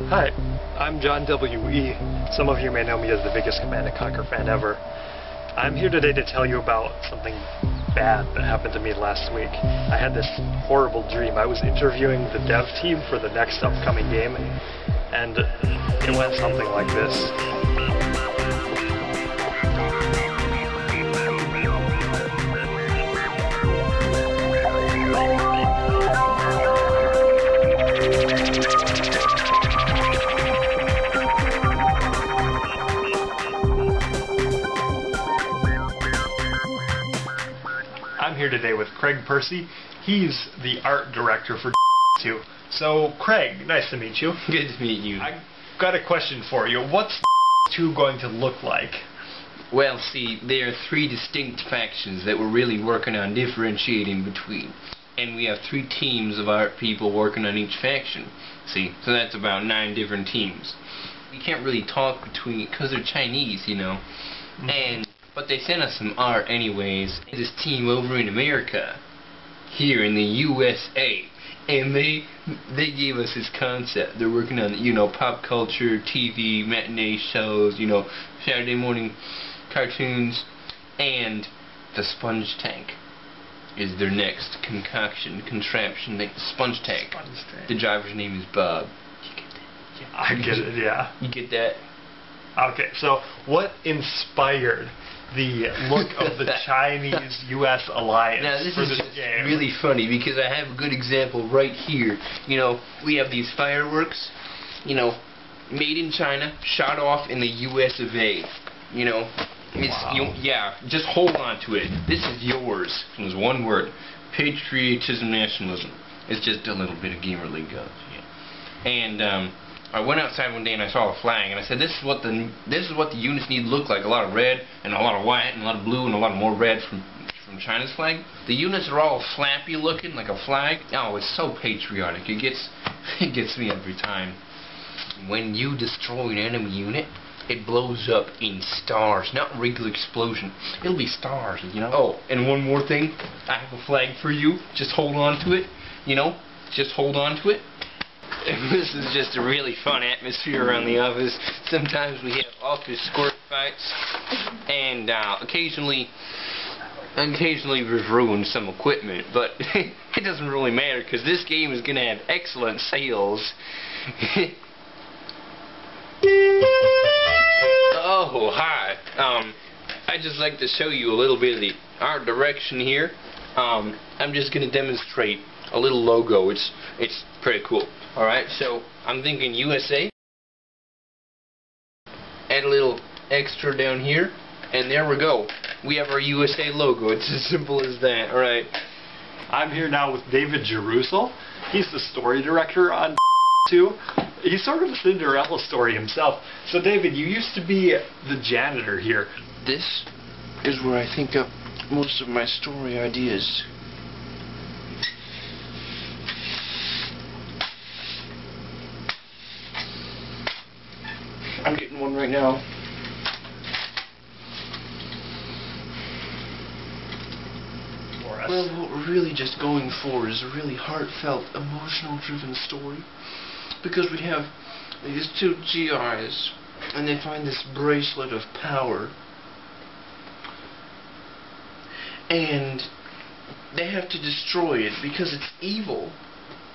Hi, I'm John W.E. Some of you may know me as the biggest Command & Conquer fan ever. I'm here today to tell you about something bad that happened to me last week. I had this horrible dream. I was interviewing the dev team for the next upcoming game, and it went something like this. I'm here today with Craig Percy. He's the art director for 2. So, Craig, nice to meet you. Good to meet you. I've got a question for you. What's 2 going to look like? Well, see, there are 3 distinct factions that we're really working on differentiating between. And we have 3 teams of art people working on each faction. See, so that's about 9 different teams. We can't really talk between, because they're Chinese, you know. But they sent us some art anyways. This team over in America, here in the USA, and they gave us this concept. They're working on, you know, pop culture, TV, matinee shows, you know, Saturday morning cartoons, and the sponge tank is their next contraption. The sponge tank. The driver's name is Bob. You get that? Yeah. I get it, yeah. You get that? Okay, so what inspired the look of the Chinese-U.S. alliance now, this for is this just game? really funny because I have a good example right here. You know, we have these fireworks, you know, made in China, shot off in the U.S. of A. You know, Wow. yeah, just hold on to it. This is yours. There's one word: patriotism, nationalism. It's just a little bit of gamer lingo. Yeah. And I went outside one day and I saw a flag, and I said, "This is what the units need to look like. A lot of red and a lot of white and a lot of blue and a lot more red from China's flag. The units are all flappy looking like a flag. Oh, it's so patriotic. It gets me every time. When you destroy an enemy unit, it blows up in stars, not regular explosion. It'll be stars, you know. Oh, and one more thing. I have a flag for you. Just hold on to it. You know, just hold on to it." This is just a really fun atmosphere around the office. Sometimes we have office squirt fights, and occasionally we've ruined some equipment, but it doesn't really matter because this game is going to have excellent sales. Oh, hi. I'd just like to show you a little bit of the art direction here. I'm just going to demonstrate a little logo. It's pretty cool. Alright, so I'm thinking USA. Add a little extra down here, and there we go. We have our USA logo. It's as simple as that. Alright. I'm here now with David Jerusel. He's the story director on 2. He's sort of a Cinderella story himself. So David, you used to be the janitor here. This is where I think up most of my story ideas. I'm getting one right now. Well, what we're really just going for is a really heartfelt, emotional-driven story. Because we have these 2 GIs, and they find this bracelet of power. And they have to destroy it because it's evil.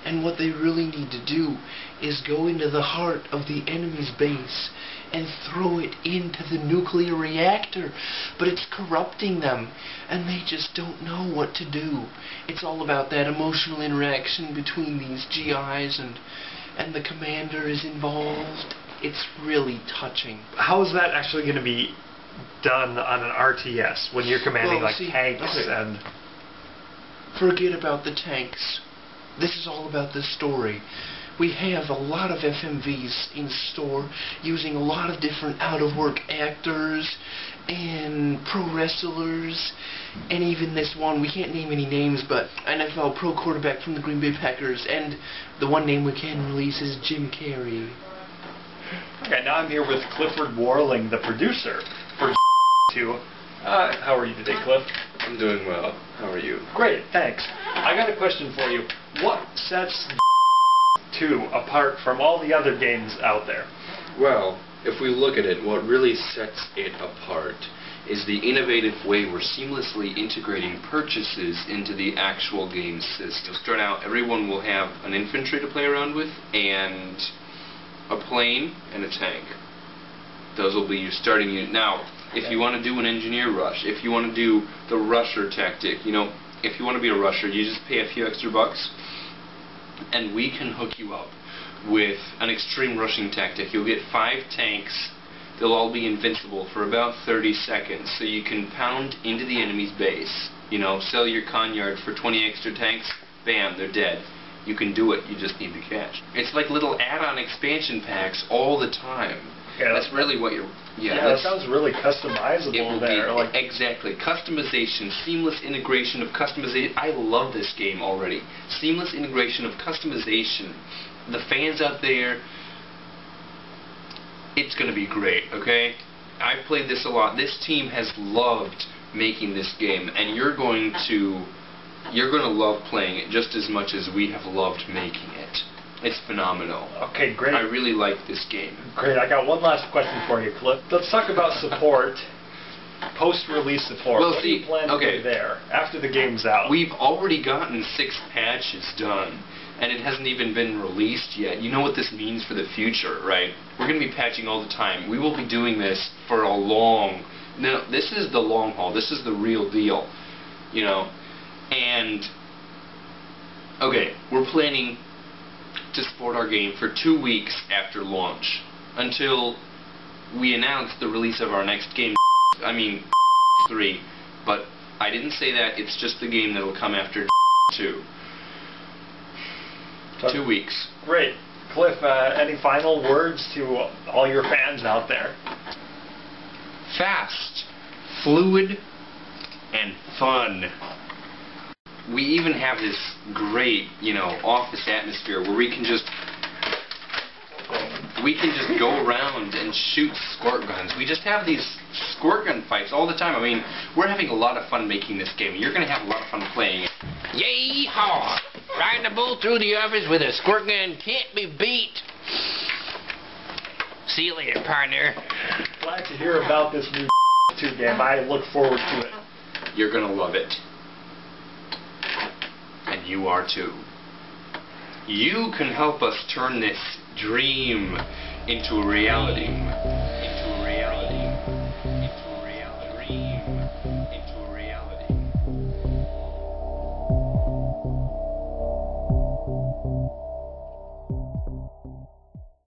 And what they really need to do is go into the heart of the enemy's base and throw it into the nuclear reactor. But it's corrupting them, and they just don't know what to do. It's all about that emotional interaction between these GIs, and the commander is involved. It's really touching. How is that actually going to be done on an RTS when you're commanding tanks and... Forget about the tanks. This is all about this story. We have a lot of FMVs in store using a lot of different out-of-work actors and pro wrestlers, and even this one, we can't name any names, but NFL pro quarterback from the Green Bay Packers, and the one name we can release is Jim Carrey. Okay, now I'm here with Clifford Warling, the producer for 2. How are you today, Cliff? I'm doing well. How are you? Great, thanks. I got a question for you. What sets 2 apart from all the other games out there? Well, if we look at it, what really sets it apart is the innovative way we're seamlessly integrating purchases into the actual game system. To start out, everyone will have an infantry to play around with, and a plane, and a tank. Those will be your starting unit. Now, if you want to do an engineer rush, if you want to do the rusher tactic, you know, if you want to be a rusher, you just pay a few extra bucks, and we can hook you up with an extreme rushing tactic. You'll get 5 tanks. They'll all be invincible for about 30 seconds, so you can pound into the enemy's base. You know, sell your Conyard for 20 extra tanks, bam, they're dead. You can do it, you just need the cash. It's like little add-on expansion packs all the time. Yeah, that's really what you're... that sounds really customizable there. Like, exactly. Customization, seamless integration of customization. I love this game already. Seamless integration of customization. The fans out there, it's going to be great, okay? I've played this a lot. This team has loved making this game, and you're going to love playing it just as much as we have loved making it. It's phenomenal. Okay, great. I really like this game. Great. I got one last question for you, Cliff. Let's talk about support. Post-release support. Well, what do you plan to do there after the game's out? We've already gotten 6 patches done, and it hasn't even been released yet. You know what this means for the future, right? We're going to be patching all the time. We will be doing this for a long... No, this is the long haul. This is the real deal, you know. And, okay, we're planning to support our game for 2 weeks after launch, until we announce the release of our next game. I mean, 3, but I didn't say that. It's just the game that will come after 2. 2 weeks. Great. Cliff, any final words to all your fans out there? Fast, fluid, and fun. We even have this great, you know, office atmosphere where we can just go around and shoot squirt guns. We just have these squirt gun fights all the time. I mean, we're having a lot of fun making this game. You're going to have a lot of fun playing it. Yay-haw! Riding a bull through the office with a squirt gun can't be beat. See you later, partner. Glad to hear about this new 2 game. I look forward to it. You're going to love it. And you are too. You can help us turn this dream into a reality.